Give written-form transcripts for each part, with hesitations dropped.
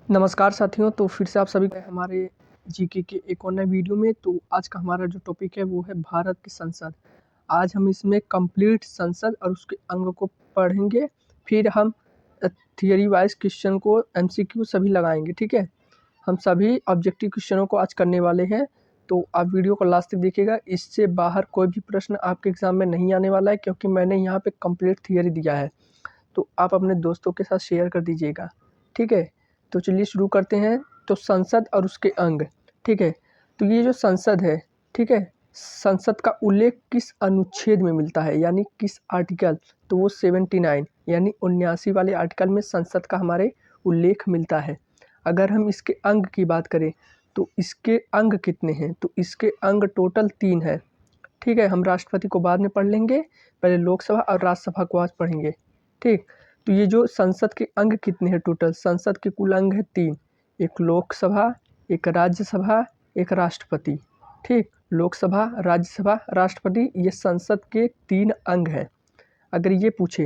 नमस्कार साथियों, तो फिर से आप सभी का हमारे जीके के एक और नए वीडियो में। तो आज का हमारा जो टॉपिक है वो है भारत की संसद। आज हम इसमें कंप्लीट संसद और उसके अंग को पढ़ेंगे। फिर हम थियरी वाइज क्वेश्चन को एमसीक्यू सभी लगाएंगे। ठीक है, हम सभी ऑब्जेक्टिव क्वेश्चनों को आज करने वाले हैं, तो आप वीडियो को लास्ट तक देखिएगा। इससे बाहर कोई भी प्रश्न आपके एग्जाम में नहीं आने वाला है, क्योंकि मैंने यहाँ पे कंप्लीट थियरी दिया है। तो आप अपने दोस्तों के साथ शेयर कर दीजिएगा। ठीक है, तो चलिए शुरू करते हैं। तो संसद और उसके अंग। ठीक है, तो ये जो संसद है, ठीक है, संसद का उल्लेख किस अनुच्छेद में मिलता है, यानी किस आर्टिकल? तो वो 79 यानी 79 वाले आर्टिकल में संसद का हमारे उल्लेख मिलता है। अगर हम इसके अंग की बात करें तो इसके अंग कितने हैं? तो इसके अंग टोटल 3 है। ठीक है, हम राष्ट्रपति को बाद में पढ़ लेंगे, पहले लोकसभा और राज्यसभा को आज पढ़ेंगे। ठीक, तो ये जो संसद के अंग कितने हैं? टोटल संसद के कुल अंग है 3, एक लोकसभा, एक राज्यसभा, एक राष्ट्रपति। ठीक, लोकसभा, राज्यसभा, राष्ट्रपति, ये संसद के 3 अंग हैं। अगर ये पूछे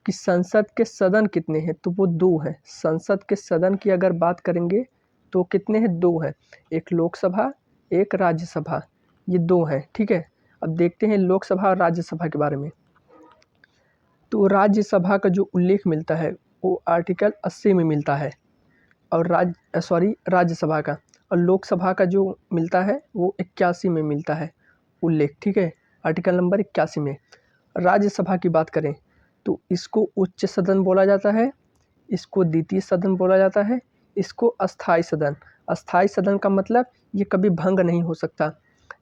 कि संसद के सदन कितने हैं, तो वो 2 हैं। संसद के सदन की अगर बात करेंगे तो कितने हैं? 2 हैं, एक लोकसभा, एक राज्यसभा, ये 2 हैं। ठीक है, अब देखते हैं लोकसभा और राज्यसभा के बारे में। तो राज्यसभा का जो उल्लेख मिलता है वो आर्टिकल 80 में मिलता है, और राज्यसभा का, और लोकसभा का जो मिलता है वो 81 में मिलता है उल्लेख। ठीक है, आर्टिकल नंबर 81 में। राज्यसभा की बात करें तो इसको उच्च सदन बोला जाता है, इसको द्वितीय सदन बोला जाता है, इसको अस्थाई सदन। अस्थाई सदन का मतलब ये कभी भंग नहीं हो सकता।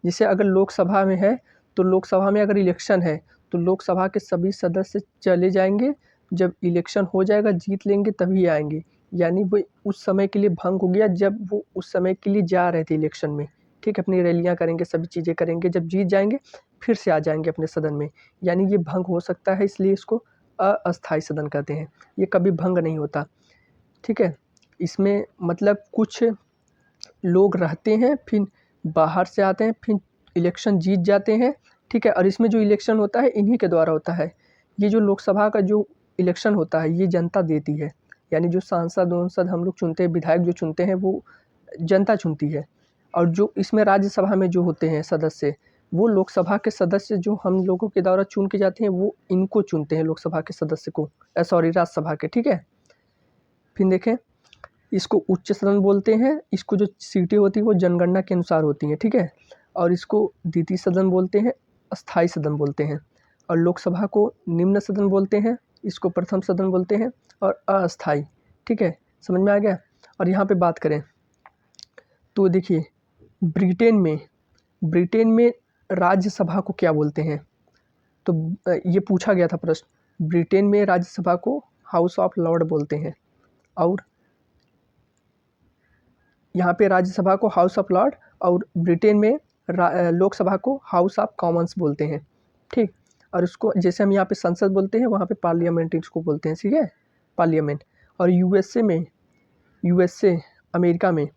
जैसे अगर लोकसभा में है तो लोकसभा में अगर इलेक्शन है तो लोकसभा के सभी सदस्य चले जाएंगे, जब इलेक्शन हो जाएगा जीत लेंगे तभी आएंगे, यानी वो उस समय के लिए भंग हो गया जब वो उस समय के लिए जा रहे थे इलेक्शन में। ठीक है, अपनी रैलियां करेंगे, सभी चीज़ें करेंगे, जब जीत जाएंगे फिर से आ जाएंगे अपने सदन में, यानी ये भंग हो सकता है, इसलिए इसको अस्थाई सदन कहते हैं। ये कभी भंग नहीं होता। ठीक है, इसमें मतलब कुछ लोग रहते हैं, फिर बाहर से आते हैं, फिर इलेक्शन जीत जाते हैं। ठीक है, और इसमें जो इलेक्शन होता है इन्हीं के द्वारा होता है। ये जो लोकसभा का जो इलेक्शन होता है ये जनता देती है, यानी जो सांसद वांसद हम लोग चुनते हैं, विधायक जो चुनते हैं वो जनता चुनती है। और जो इसमें राज्यसभा में जो होते हैं सदस्य, वो लोकसभा के सदस्य जो हम लोगों के द्वारा चुन के जाते हैं वो इनको चुनते हैं, लोकसभा के सदस्य को, राज्यसभा के। ठीक है, फिर देखें, इसको उच्च सदन बोलते हैं, इसको जो सीटें होती हैं वो जनगणना के अनुसार होती हैं। ठीक है, और इसको द्वितीय सदन बोलते हैं, अस्थाई सदन बोलते हैं। और लोकसभा को निम्न सदन बोलते हैं, इसको प्रथम सदन बोलते हैं, और अस्थाई। ठीक है, समझ में आ गया। और यहाँ पे बात करें तो देखिए, ब्रिटेन में राज्यसभा को क्या बोलते हैं? तो ये पूछा गया था प्रश्न। ब्रिटेन में राज्यसभा को हाउस ऑफ लॉर्ड बोलते हैं, और यहाँ पे राज्यसभा को हाउस ऑफ लॉर्ड, और ब्रिटेन में लोकसभा को हाउस ऑफ कॉमन्स बोलते हैं। ठीक, और उसको जैसे हम यहाँ पे संसद बोलते हैं वहाँ पे पार्लियामेंट इसको बोलते हैं। ठीक है, पार्लियामेंट। और यूएसए अमेरिका में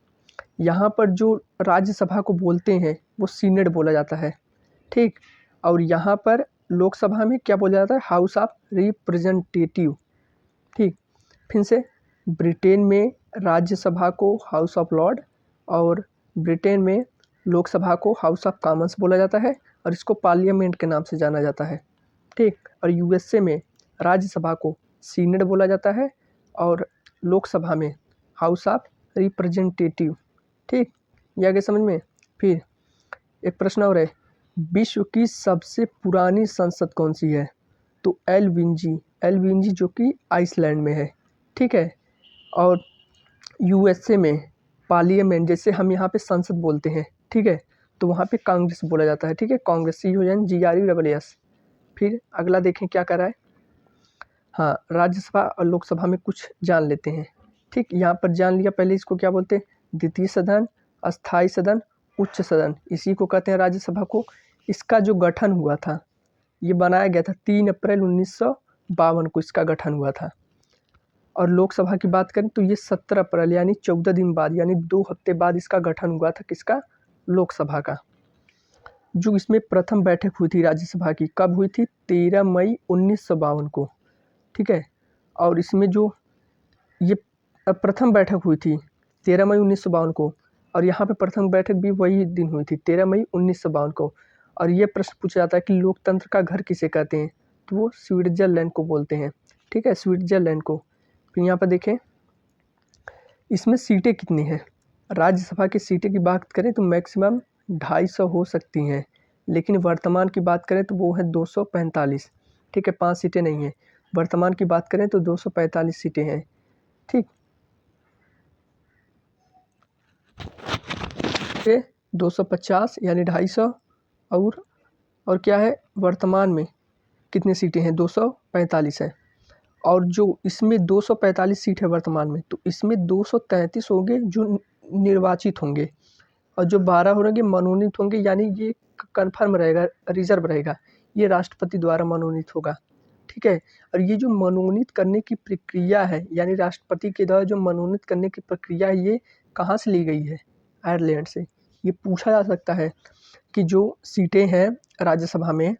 यहाँ पर जो राज्यसभा को बोलते हैं वो सीनेट बोला जाता है। ठीक, और यहाँ पर लोकसभा में क्या बोला जाता है? House of representative. ठीक, फिर से ब्रिटेन में राज्यसभा को हाउस ऑफ लॉर्ड, और ब्रिटेन में लोकसभा को हाउस ऑफ कॉमन्स बोला जाता है, और इसको पार्लियामेंट के नाम से जाना जाता है। ठीक, और यूएसए में राज्यसभा को सीनेट बोला जाता है, और लोकसभा में हाउस ऑफ रिप्रेजेंटेटिव। ठीक, ये आगे समझ में। फिर एक प्रश्न और है, विश्व की सबसे पुरानी संसद कौन सी है? तो एलविंजी जो कि आइसलैंड में है। ठीक है, और यूएसए में पार्लियामेंट, जैसे हम यहाँ पे संसद बोलते हैं, ठीक है, तो वहाँ पे कांग्रेस बोला जाता है। ठीक है, कांग्रेस, CONGRESS। फिर अगला देखें क्या कर रहा है। हाँ, राज्यसभा और लोकसभा में कुछ जान लेते हैं। ठीक, यहाँ पर जान लिया। पहले इसको क्या बोलते हैं? द्वितीय सदन, अस्थाई सदन, उच्च सदन, इसी को कहते हैं राज्यसभा को। इसका जो गठन हुआ था, ये बनाया गया था 3 अप्रैल 1952 को इसका गठन हुआ था। और लोकसभा की बात करें तो ये 17 अप्रैल यानी 14 दिन बाद, यानी 2 हफ्ते बाद इसका गठन हुआ था। किसका? लोकसभा का। जो इसमें प्रथम बैठक हुई थी राज्यसभा की, कब हुई थी? 13 मई 1952 को। ठीक है, और इसमें जो ये प्रथम बैठक हुई थी 13 मई 1952 को, और यहाँ पे प्रथम बैठक भी वही दिन हुई थी 13 मई 1952 को। और ये प्रश्न पूछा जाता है कि लोकतंत्र का घर किसे कहते हैं, तो वो स्विट्जरलैंड को बोलते हैं। ठीक है, स्विट्जरलैंड को। फिर यहाँ पर देखें इसमें सीटें कितनी हैं। राज्यसभा की सीटें की बात करें तो मैक्सिमम 250 हो सकती हैं, लेकिन वर्तमान की बात करें तो वो है 245। ठीक है, 5 सीटें नहीं हैं। वर्तमान की बात करें तो 245 सीटें हैं। ठीक, 250 यानी 250, और क्या है वर्तमान में कितनी सीटें हैं, 245 है। और जो इसमें 245 सीट है वर्तमान में, तो इसमें 233 होंगे जो निर्वाचित होंगे, और जो 12 होंगे मनोनीत होंगे, यानी ये कन्फर्म रहेगा, रिजर्व रहेगा, ये राष्ट्रपति द्वारा मनोनीत होगा। ठीक है, और ये जो मनोनीत करने की प्रक्रिया है, यानी राष्ट्रपति के द्वारा जो मनोनीत करने की प्रक्रिया है, ये कहाँ से ली गई है, आयरलैंड से। ये पूछा जा सकता है कि जो सीटें हैं राज्यसभा में,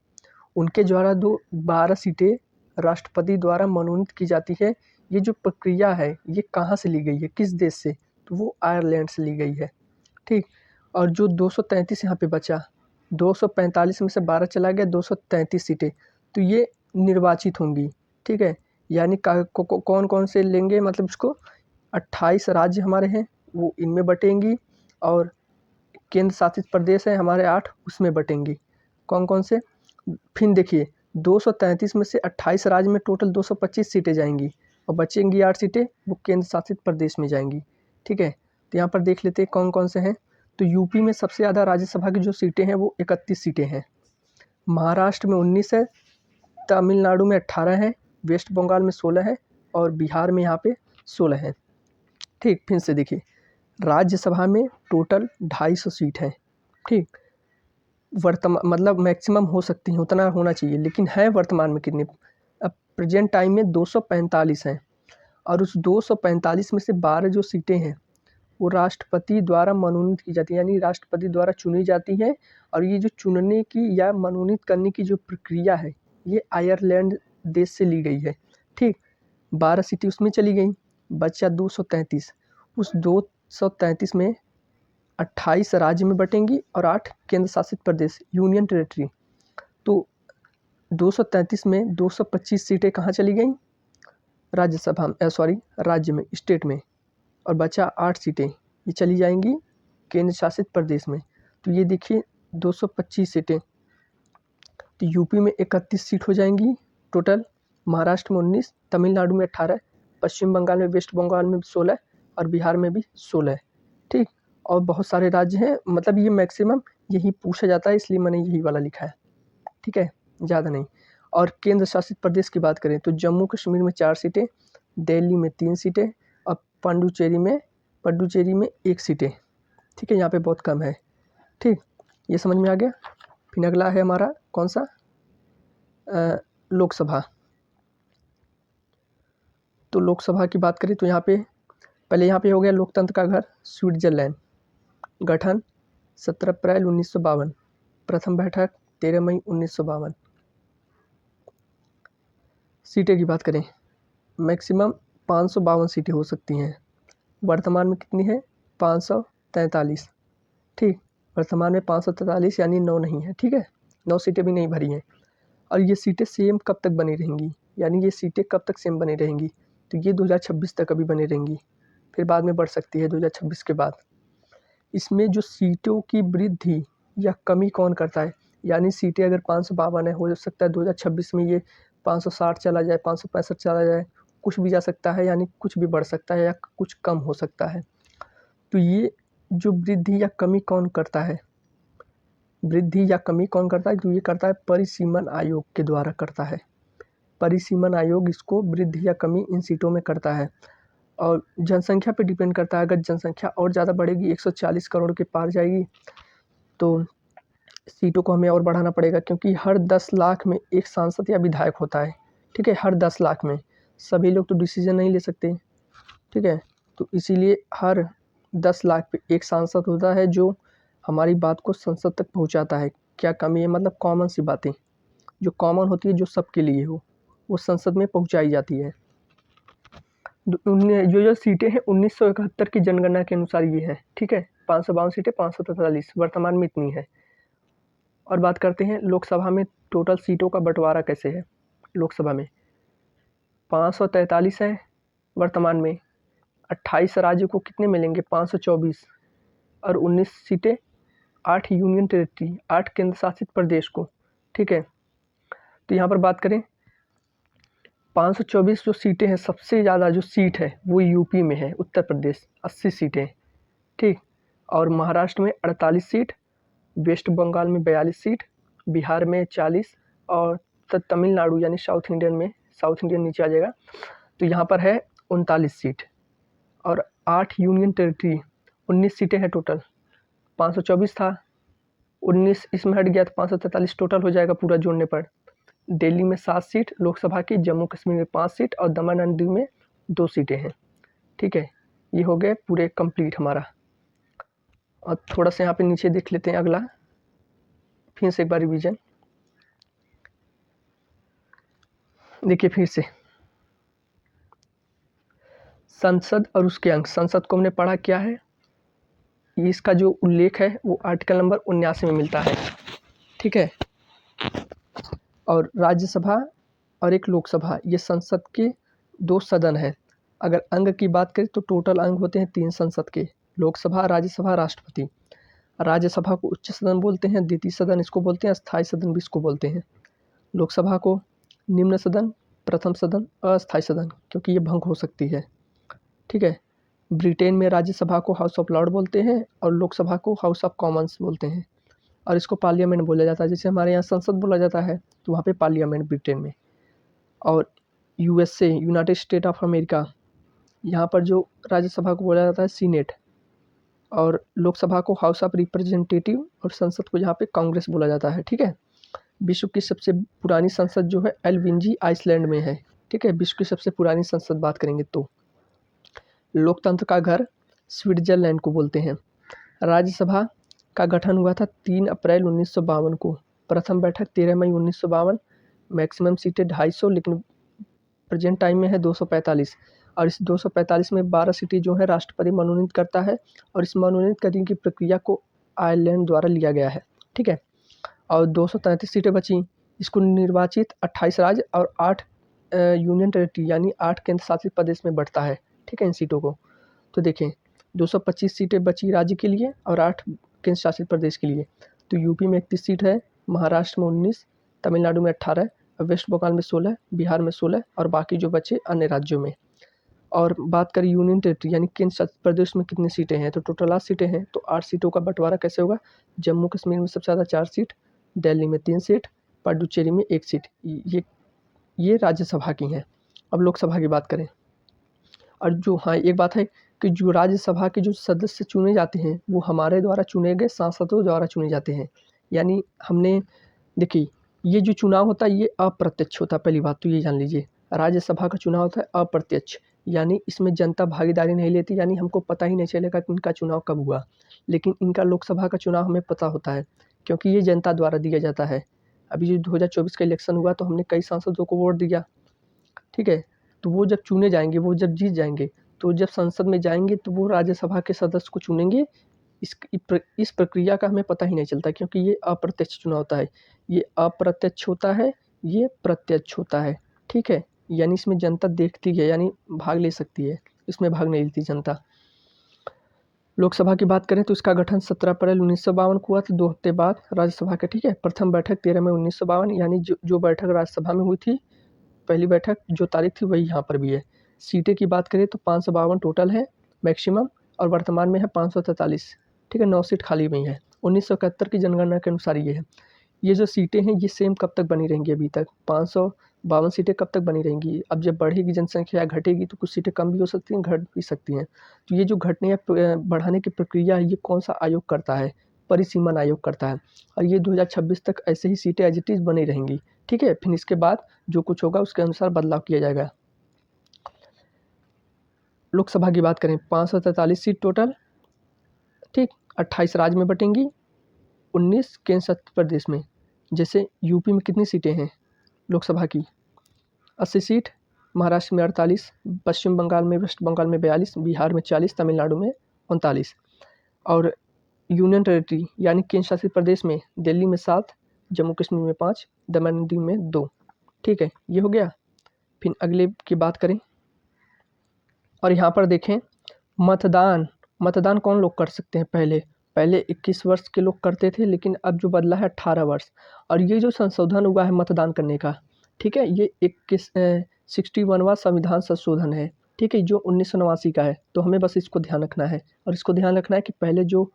उनके द्वारा 12 सीटें राष्ट्रपति द्वारा मनोनीत की जाती है, ये जो प्रक्रिया है ये कहाँ से ली गई है, किस देश से, तो वो आयरलैंड से ली गई है। ठीक, और जो 233 यहाँ पे बचा, 245 में से 12 चला गया, 233 सीटें, तो ये निर्वाचित होंगी। ठीक है, यानी कौन कौन से लेंगे, मतलब इसको 28 राज्य हमारे हैं वो इनमें बटेंगी, और केंद्र शासित प्रदेश है हमारे 8, उसमें बटेंगी। कौन कौन से, फिर देखिए 233 में से 28 राज्य में टोटल 225 सीटें जाएंगी, और बचेंगी 8 सीटें वो केंद्र शासित प्रदेश में जाएंगी। ठीक है, तो यहाँ पर देख लेते हैं कौन कौन से हैं। तो यूपी में सबसे ज़्यादा राज्यसभा की जो सीटें हैं वो 31 सीटें हैं, महाराष्ट्र में 19 है, तमिलनाडु में 18 है, वेस्ट बंगाल में 16 है, और बिहार में यहाँ पे 16 है। ठीक, फिर से देखिए राज्यसभा में टोटल 250 सीट है। ठीक, वर्तमान मतलब मैक्सिमम हो सकती हैं, उतना होना चाहिए, लेकिन है वर्तमान में कितने, अब प्रेजेंट टाइम में 245 हैं, और उस 245 में से 12 जो सीटें हैं वो राष्ट्रपति द्वारा मनोनीत की जाती है, यानी राष्ट्रपति द्वारा चुनी जाती हैं। और ये जो चुनने की या मनोनीत करने की जो प्रक्रिया है ये आयरलैंड देश से ली गई है। ठीक, 12 सीटें उसमें चली गई, बचा 233। उस 233 में 28 राज्य में बटेंगी और 8 केंद्र शासित प्रदेश, यूनियन टेरिटरी। तो 233 में 225 सीटें कहाँ चली गई, राज्यसभा राज्य में, स्टेट में, और बचा 8 सीटें ये चली जाएंगी केंद्र शासित प्रदेश में। तो ये देखिए 225 सीटें, तो यूपी में 31 सीट हो जाएंगी टोटल, महाराष्ट्र में 19, तमिलनाडु में 18, पश्चिम बंगाल में, वेस्ट बंगाल में 16, और बिहार में भी 16 है। ठीक, और बहुत सारे राज्य हैं, मतलब ये मैक्सिमम यही पूछा जाता है, इसलिए मैंने यही वाला लिखा है। ठीक है, ज़्यादा नहीं। और केंद्र शासित प्रदेश की बात करें तो जम्मू कश्मीर में 4 सीटें, दिल्ली में 3 सीटें, और पुडुचेरी में 1 सीटें। ठीक है, यहाँ पे बहुत कम है। ठीक, ये समझ में आ गया। फिर अगला है हमारा कौन सा, लोकसभा। तो लोकसभा की बात करें तो यहाँ पे पहले यहाँ पे हो गया लोकतंत्र का घर स्विट्जरलैंड, गठन 17 अप्रैल 1952, प्रथम बैठक 13 मई 1952। सीटें की बात करें मैक्सिमम 552 सीटें हो सकती हैं, वर्तमान में कितनी है 543। ठीक, वर्तमान में 543 यानी 9 नहीं है। ठीक है, 9 सीटें भी नहीं भरी हैं, और ये सीटें सेम कब तक बनी रहेंगी, यानी ये सीटें कब तक सेम बनी रहेंगी, तो ये 2026 तक अभी बनी रहेंगी, फिर बाद में बढ़ सकती है 2026 के बाद। इसमें जो सीटों की वृद्धि या कमी कौन करता है, यानी सीटें अगर 552 है, हो सकता है 2026 में ये 560 चला जाए, 565 चला जाए, कुछ भी जा सकता है, यानी कुछ भी बढ़ सकता है या कुछ कम हो सकता है। तो ये जो वृद्धि या कमी कौन करता है, वृद्धि या कमी कौन करता है, तो ये करता है परिसीमन आयोग के द्वारा करता है। परिसीमन आयोग इसको वृद्धि या कमी इन सीटों में करता है, और जनसंख्या पे डिपेंड करता है। अगर जनसंख्या और ज़्यादा बढ़ेगी, 140 करोड़ के पार जाएगी, तो सीटों को हमें और बढ़ाना पड़ेगा, क्योंकि हर 10 लाख में एक सांसद या विधायक होता है। ठीक है, हर 10 लाख में सभी लोग तो डिसीजन नहीं ले सकते। ठीक है, तो इसीलिए हर 10 लाख पे एक सांसद होता है जो हमारी बात को संसद तक पहुंचाता है। क्या कमी है, मतलब कॉमन सी बातें जो कॉमन होती है, जो सबके लिए हो, वो संसद में पहुंचाई जाती है। जो सीटें हैं 1971 की जनगणना के अनुसार ये है, ठीक है। 552 सीटें, 543 वर्तमान में इतनी है। और बात करते हैं लोकसभा में टोटल सीटों का बंटवारा कैसे है। लोकसभा में 543 है वर्तमान में, 28 राज्यों को कितने मिलेंगे 524 और 19 सीटें, 8 यूनियन टेरिटरी, 8 केंद्र शासित प्रदेश को, ठीक है। तो यहाँ पर बात करें 524 जो सीटें हैं, सबसे ज़्यादा जो सीट है वो यूपी में है, उत्तर प्रदेश 80 सीटें, ठीक। और महाराष्ट्र में 48 सीट, वेस्ट बंगाल में 42 सीट, बिहार में 40 और तमिलनाडु यानी साउथ इंडियन नीचे आ जाएगा, तो यहाँ पर है 39 सीट और 8 यूनियन टेरिटरी, 19 सीटें हैं टोटल। 524 था, 19 इसमें हट गया तो 543 टोटल हो जाएगा पूरा जोड़ने पर। दिल्ली में 7 सीट लोकसभा की, जम्मू कश्मीर में 5 सीट और दमन एंड दीव में 2 सीटें हैं, ठीक है। ये हो गए पूरे कंप्लीट हमारा। और थोड़ा सा यहाँ पे नीचे देख लेते हैं अगला, फिर से एक बार रिवीजन देखिए फिर से। संसद और उसके अंग, संसद को हमने पढ़ा क्या है, इसका जो उल्लेख है वो आर्टिकल नंबर 79 में मिलता है, ठीक है। और राज्यसभा और एक लोकसभा, ये संसद के 2 सदन है। अगर अंग की बात करें तो टोटल अंग होते हैं 3 संसद के, लोकसभा, राज्यसभा, राष्ट्रपति। राज्यसभा को उच्च सदन बोलते हैं, द्वितीय सदन इसको बोलते हैं, स्थायी सदन भी इसको बोलते हैं। लोकसभा को निम्न सदन, प्रथम सदन, अस्थायी सदन, क्योंकि ये भंग हो सकती है, ठीक है। ब्रिटेन में राज्यसभा को हाउस ऑफ लॉर्ड बोलते हैं और लोकसभा को हाउस ऑफ कॉमन्स बोलते हैं, और इसको पार्लियामेंट बोला जाता है। जैसे हमारे यहाँ संसद बोला जाता है तो वहाँ पे पार्लियामेंट ब्रिटेन में। और USA, United state of America, यहाँ पर जो राज्यसभा को बोला जाता है सीनेट, और लोकसभा को हाउस ऑफ रिप्रेजेंटेटिव, और संसद को यहाँ पे कांग्रेस बोला जाता है, ठीक है। विश्व की सबसे पुरानी संसद जो है एल्विंजी आइसलैंड में है, ठीक है। विश्व की सबसे पुरानी संसद बात करेंगे तो लोकतंत्र का घर स्विट्जरलैंड को बोलते हैं। राज्यसभा का गठन हुआ था 3 अप्रैल 1952 को, प्रथम बैठक 13 मई 1952, मैक्सिमम सीटें 250, लेकिन प्रेजेंट टाइम में है 245, और इस 245 में 12 सीटें जो है राष्ट्रपति मनोनीत करता है, और इस मनोनीत करने की प्रक्रिया को आयरलैंड द्वारा लिया गया है, ठीक है। और 233 सीटें बची, इसको निर्वाचित 28 राज्य और 8 यूनियन टेरिटरी यानी 8 केंद्र शासित प्रदेश में बढ़ता है, ठीक है, इन सीटों को। तो देखें 225 सीटें बची राज्य के लिए और 8 केंद्र शासित प्रदेश के लिए। तो यूपी में 31 सीट है, महाराष्ट्र में 19, तमिलनाडु में 18, वेस्ट बंगाल में 16, बिहार में 16 और बाकी जो बचे अन्य राज्यों में। और बात करें यूनियन टेरिटरी यानी केंद्र शासित प्रदेश में कितनी सीटें हैं, तो टोटल 8 सीटें हैं। तो 8 सीटों का बंटवारा कैसे होगा, जम्मू कश्मीर में सबसे ज़्यादा 4 सीट, दिल्ली में 3 सीट, पुडुचेरी में 1 सीट, ये राज्यसभा की हैं। अब लोकसभा की बात करें, और जो हाँ एक बात है कि जो राज्यसभा के जो सदस्य चुने जाते हैं वो हमारे द्वारा चुने गए सांसदों द्वारा चुने जाते हैं। यानी हमने देखिए ये जो चुनाव होता है ये अप्रत्यक्ष होता है, पहली बात तो ये जान लीजिए। राज्यसभा का चुनाव होता है अप्रत्यक्ष, यानी इसमें जनता भागीदारी नहीं लेती, यानी हमको पता ही नहीं चलेगा कि इनका चुनाव कब हुआ। लेकिन इनका लोकसभा का चुनाव हमें पता होता है क्योंकि ये जनता द्वारा दिया जाता है। अभी जो 2024 का इलेक्शन हुआ तो हमने कई सांसदों को वोट दिया, ठीक है। तो वो जब चुने जाएंगे, वो जब जीत जाएंगे, तो जब संसद में जाएंगे तो वो राज्यसभा के सदस्य को चुनेंगे। इस प्रक्रिया का हमें पता ही नहीं चलता क्योंकि ये अप्रत्यक्ष चुनाव होता है। ये अप्रत्यक्ष होता है, ये प्रत्यक्ष होता है, ठीक है। यानी इसमें जनता देखती है, यानी भाग ले सकती है, इसमें भाग नहीं लेती जनता। लोकसभा की बात करें तो इसका गठन 17 अप्रैल 1952 को हुआ था, 2 हफ्ते बाद राज्यसभा का, ठीक है। प्रथम बैठक 13 मई 1952, यानी जो बैठक राज्यसभा में हुई थी, पहली बैठक जो तारीख थी वही यहाँ पर भी है। सीटें की बात करें तो 552 टोटल है मैक्सिमम, और वर्तमान में है 543, ठीक है। 9 सीट खाली हुई हैं। 1971 की जनगणना के अनुसार ये है। ये जो सीटें हैं ये सेम कब तक बनी रहेंगी, अभी तक 552 सीटें कब तक बनी रहेंगी। अब जब बढ़ेगी जनसंख्या, घटेगी तो कुछ सीटें कम भी हो सकती हैं, घट भी सकती हैं। तो ये जो घटने या बढ़ाने की प्रक्रिया है ये कौन सा आयोग करता है, परिसीमन आयोग करता है। और ये 2026 तक ऐसे ही सीटें एज इट इज़ बनी रहेंगी, ठीक है। फिर इसके बाद जो कुछ होगा उसके अनुसार बदलाव किया जाएगा। लोकसभा की बात करें 543 सीट टोटल, ठीक। 28 राज्य में बटेंगी, 19 केंद्र शासित प्रदेश में। जैसे यूपी में कितनी सीटें हैं लोकसभा की, 80 सीट, महाराष्ट्र में 48, पश्चिम बंगाल में, वेस्ट बंगाल में 42, बिहार में 40, तमिलनाडु में 39 और यूनियन टेरिटरी यानी केंद्र शासित प्रदेश में दिल्ली में 7, जम्मू कश्मीर में 5, दमन दीव में 2। ठीक है, ये हो गया। फिर अगले की बात करें और यहाँ पर देखें मतदान कौन लोग कर सकते हैं। पहले 21 वर्ष के लोग करते थे, लेकिन अब जो बदला है 18 वर्ष। और ये जो संशोधन हुआ है मतदान करने का, ठीक है, ये 61वां संविधान संशोधन है, ठीक है, जो 1989 का है। तो हमें बस इसको ध्यान रखना है। और इसको ध्यान रखना है कि पहले जो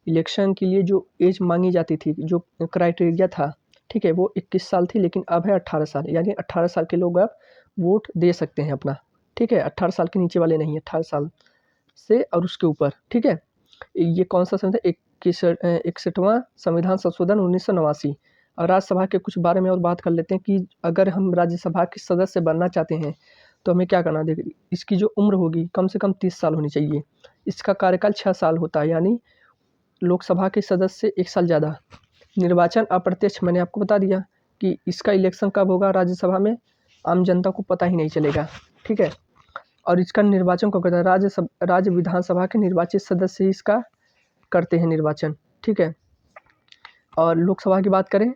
इलेक्शन के लिए जो एज मांगी जाती थी, जो क्राइटेरिया था, ठीक है, वो 21 साल थी, लेकिन अब है 18 साल। यानी 18 साल के लोग अब वोट दे सकते हैं अपना, ठीक है। 18 साल के नीचे वाले नहीं, 18 साल से और उसके ऊपर, ठीक है। ये कौन सा संविधान, 61वां संविधान संशोधन 1989। और राज्यसभा के कुछ बारे में और बात कर लेते हैं कि अगर हम राज्यसभा के सदस्य बनना चाहते हैं तो हमें क्या करना है। इसकी जो उम्र होगी कम से कम 30 साल होनी चाहिए। इसका कार्यकाल 6 साल होता है, यानी लोकसभा के सदस्य 1 साल ज़्यादा। निर्वाचन अप्रत्यक्ष, मैंने आपको बता दिया कि इसका इलेक्शन कब होगा राज्यसभा में, आम जनता को पता ही नहीं चलेगा, ठीक है। और इसका निर्वाचन कब करता है, राज्य विधानसभा के निर्वाचित सदस्य ही इसका करते हैं निर्वाचन, ठीक है। और लोकसभा की बात करें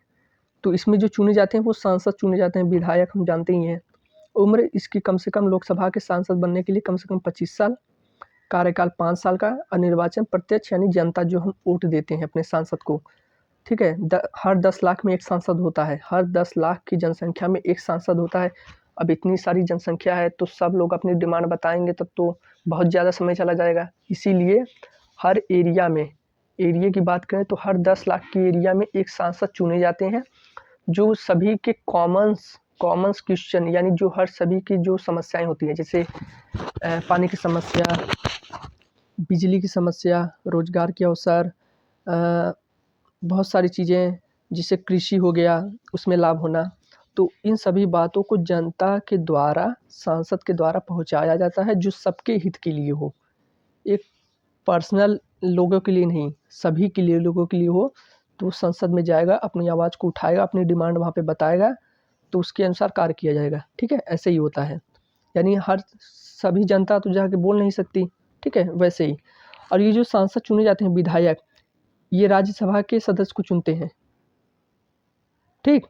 तो इसमें जो चुने जाते हैं वो सांसद चुने जाते हैं, विधायक हम जानते ही हैं। उम्र इसकी कम से कम लोकसभा के सांसद बनने के लिए कम से कम 25 साल, कार्यकाल 5 साल का। और निर्वाचन प्रत्यक्ष यानी जनता जो हम वोट देते हैं अपने सांसद को, ठीक है। हर 10 लाख में एक सांसद होता है, हर 10 लाख की जनसंख्या में एक सांसद होता है। अब इतनी सारी जनसंख्या है तो सब लोग अपनी डिमांड बताएंगे तब तो बहुत ज़्यादा समय चला जाएगा। इसीलिए हर एरिया की बात करें तो हर 10 लाख की एरिया में एक सांसद चुने जाते हैं, जो सभी के कॉमन्स क्वेश्चन, यानी जो हर सभी की जो समस्याएं होती हैं, जैसे पानी की समस्या, बिजली की समस्या, रोजगार के अवसर, बहुत सारी चीज़ें, जिससे कृषि हो गया उसमें लाभ होना, तो इन सभी बातों को जनता के द्वारा, सांसद के द्वारा पहुंचाया जाता है, जो सबके हित के लिए हो, एक पर्सनल लोगों के लिए नहीं, सभी के लिए, लोगों के लिए हो। तो संसद में जाएगा, अपनी आवाज़ को उठाएगा, अपनी डिमांड वहाँ पे बताएगा, तो उसके अनुसार कार्य किया जाएगा, ठीक है। ऐसे ही होता है, यानी हर सभी जनता तो जाके बोल नहीं सकती, ठीक है, वैसे ही। और ये जो सांसद चुने जाते हैं विधायक, ये राज्यसभा के सदस्य को चुनते हैं, ठीक।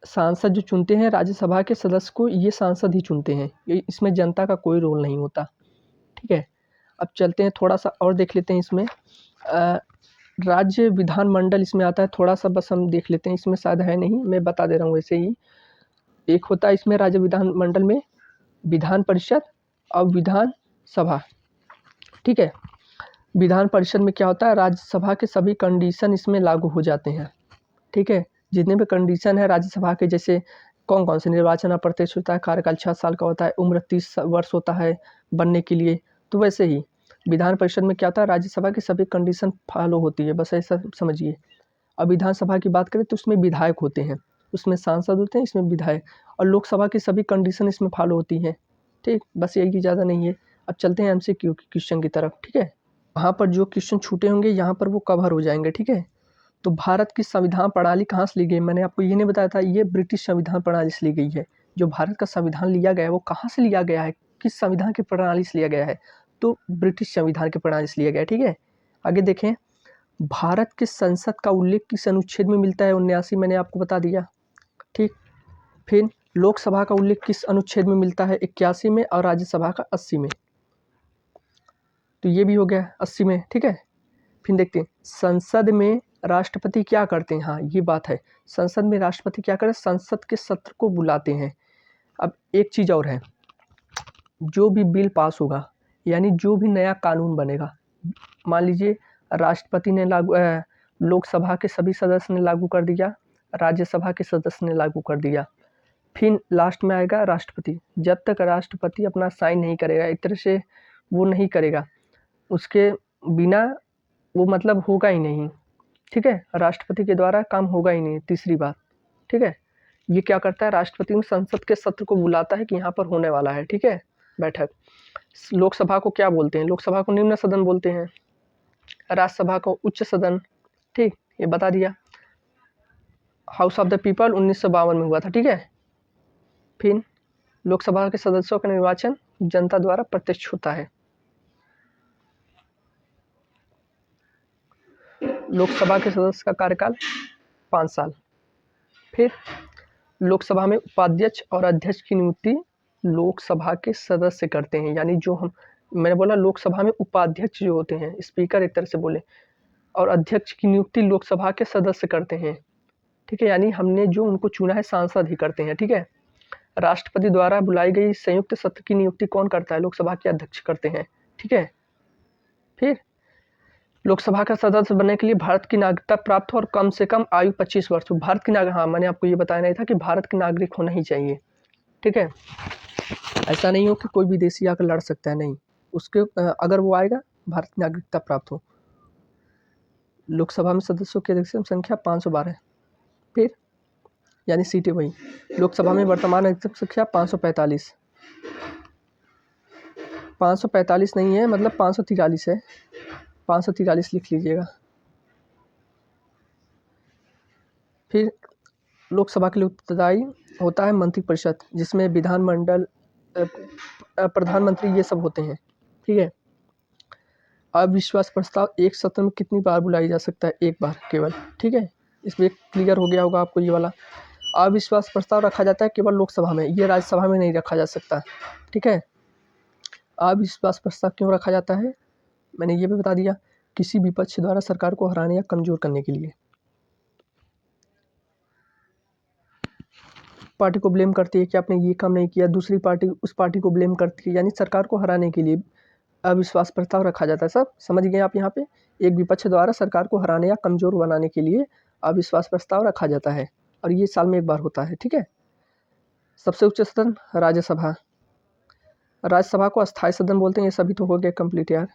सांसद जो चुनते हैं राज्यसभा के सदस्य को, ये सांसद ही चुनते हैं, इसमें जनता का कोई रोल नहीं होता, ठीक है। अब चलते हैं थोड़ा सा और देख लेते हैं इसमें राज्य विधानमंडल इसमें आता है, थोड़ा सा बस हम देख लेते हैं, इसमें शायद है नहीं, मैं बता दे रहा हूँ वैसे ही। एक होता है इसमें राज्य विधानमंडल में विधान परिषद और विधान सभा, ठीक है। विधान परिषद में क्या होता है, राज्यसभा के सभी कंडीशन इसमें लागू हो जाते हैं, ठीक है। जितने भी कंडीशन है राज्यसभा के, जैसे कौन से, निर्वाचन अप्रत्यक्ष होता है, कार्यकाल 6 साल का होता है, उम्र 30 वर्ष होता है बनने के लिए, तो वैसे ही विधान परिषद में क्या होता है, राज्यसभा की सभी कंडीशन फॉलो होती है, बस ऐसा समझिए। अब विधानसभा की बात करें तो उसमें विधायक होते हैं, उसमें सांसद होते हैं, इसमें विधायक। और लोकसभा की सभी कंडीशन इसमें फॉलो होती हैं, ठीक, बस यही, ज़्यादा नहीं है। अब चलते हैं MCQ के क्वेश्चन की तरफ, ठीक है। वहाँ पर जो क्वेश्चन छूटे होंगे यहाँ पर वो कवर हो जाएंगे, ठीक है। तो भारत की संविधान प्रणाली कहाँ से ली गई, मैंने आपको ये नहीं बताया था, ये ब्रिटिश संविधान प्रणाली से ली गई है। जो भारत का संविधान लिया गया है वो कहाँ से लिया गया है, किस संविधान की प्रणाली से लिया गया है, तो ब्रिटिश संविधान की प्रणाली से लिया गया है, ठीक है। आगे देखें, भारत के संसद का उल्लेख किस अनुच्छेद में मिलता है, 79, मैंने आपको बता दिया, ठीक। फिर लोकसभा का उल्लेख किस अनुच्छेद में मिलता है, 81 में, और राज्यसभा का 80 में, तो ये भी हो गया 80 में, ठीक है। फिर देखते हैं संसद में राष्ट्रपति क्या करते हैं, हाँ ये बात है, संसद में राष्ट्रपति क्या करते हैं, संसद के सत्र को बुलाते हैं। अब एक चीज़ और है, जो भी बिल पास होगा, यानी जो भी नया कानून बनेगा, मान लीजिए राष्ट्रपति ने लोकसभा के सभी सदस्य ने लागू कर दिया, राज्यसभा के सदस्य ने लागू कर दिया, फिर लास्ट में आएगा राष्ट्रपति। जब तक राष्ट्रपति अपना साइन नहीं करेगा, एक तरह से वो नहीं करेगा, उसके बिना वो मतलब होगा ही नहीं, ठीक है, राष्ट्रपति के द्वारा काम होगा ही नहीं। तीसरी बात, ठीक है, ये क्या करता है, राष्ट्रपति में संसद के सत्र को बुलाता है कि यहाँ पर होने वाला है, ठीक है, बैठक। लोकसभा को क्या बोलते हैं, लोकसभा को निम्न सदन बोलते हैं, राज्यसभा को उच्च सदन, ठीक, ये बता दिया। हाउस ऑफ द पीपल 1952 में हुआ था, ठीक है। फिर लोकसभा के सदस्यों का निर्वाचन जनता द्वारा प्रत्यक्ष होता है। लोकसभा के सदस्य का कार्यकाल 5 साल। फिर लोकसभा में उपाध्यक्ष और अध्यक्ष की नियुक्ति लोकसभा के सदस्य करते हैं, यानी जो मैंने बोला लोकसभा में उपाध्यक्ष जो होते हैं, स्पीकर एक तरह से बोले, और अध्यक्ष की नियुक्ति लोकसभा के सदस्य करते हैं। ठीक है, यानी हमने जो उनको चुना है सांसद ही करते हैं। ठीक है, राष्ट्रपति द्वारा बुलाई गई संयुक्त सत्र की नियुक्ति कौन करता है? लोकसभा के अध्यक्ष करते हैं। ठीक है, फिर लोकसभा का सदस्य बनने के लिए भारत की नागरिकता प्राप्त हो और कम से कम आयु 25 वर्ष हो। भारत की नागरिक, हाँ मैंने आपको ये बताया नहीं था कि भारत के नागरिक होना ही चाहिए। ठीक है, ऐसा नहीं हो कि कोई विदेशी आकर लड़ सकता है, नहीं, उसके अगर वो आएगा भारत की नागरिकता प्राप्त हो। लोकसभा में सदस्यों की अधिकतम संख्या 512। फिर यानी सीटें वही। लोकसभा में वर्तमान अधिकतम संख्या 545। 545 नहीं है, मतलब 543 है। 543 लिख लीजिएगा। फिर लोकसभा के लिए उत्तरदायी होता है मंत्रिपरिषद, जिसमें विधानमंडल, प्रधानमंत्री, ये सब होते हैं। ठीक है, अविश्वास प्रस्ताव एक सत्र में कितनी बार बुलाई जा सकता है? एक बार केवल। ठीक है, इसमें क्लियर हो गया होगा आपको ये वाला। अविश्वास प्रस्ताव रखा जाता है केवल लोकसभा में, ये राज्यसभा में नहीं रखा जा सकता। ठीक है, अविश्वास प्रस्ताव क्यों रखा जाता है मैंने ये भी बता दिया, किसी विपक्ष द्वारा सरकार को हराने या कमजोर करने के लिए। पार्टी को ब्लेम करती है कि आपने ये काम नहीं किया, दूसरी पार्टी उस पार्टी को ब्लेम करती है, यानी सरकार को हराने के लिए अविश्वास प्रस्ताव रखा जाता है। सब समझ गए आप? यहाँ पे एक विपक्ष द्वारा सरकार को हराने या कमजोर बनाने के लिए अविश्वास प्रस्ताव रखा जाता है, और ये साल में एक बार होता है। ठीक है, सबसे उच्च सदन राज्यसभा। राज्यसभा को अस्थायी सदन बोलते हैं। ये सभी तो हो गए कंप्लीट यार।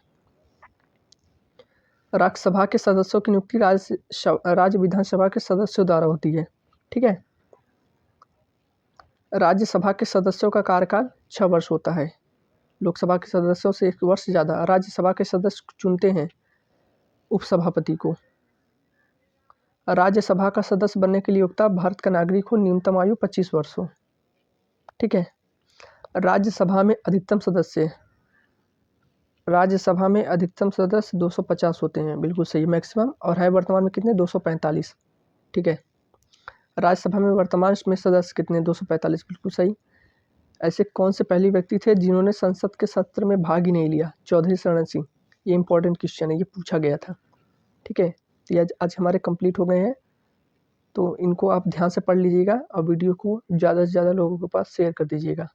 राज्यसभा के सदस्यों की नियुक्ति राज्य विधानसभा के सदस्यों द्वारा होती है। ठीक है, राज्यसभा के सदस्यों का कार्यकाल 6 वर्ष होता है। लोकसभा के सदस्यों से 1 वर्ष ज़्यादा। राज्यसभा के सदस्य चुनते हैं उपसभापति को। राज्यसभा का सदस्य बनने के लिए योग्यता भारत का नागरिक हो, न्यूनतम आयु 25 वर्ष हो। ठीक है, राज्यसभा में अधिकतम सदस्य 250 होते हैं, बिल्कुल सही, मैक्सिमम, और है वर्तमान में कितने? 245। ठीक है, राज्यसभा में वर्तमान में सदस्य कितने? 245, बिल्कुल सही। ऐसे कौन से पहले व्यक्ति थे जिन्होंने संसद के सत्र में भाग ही नहीं लिया? चौधरी चरण सिंह। ये इंपॉर्टेंट क्वेश्चन है, ये पूछा गया था। ठीक है, तो ये आज हमारे कंप्लीट हो गए हैं, तो इनको आप ध्यान से पढ़ लीजिएगा और वीडियो को ज़्यादा से ज़्यादा लोगों के पास शेयर कर दीजिएगा।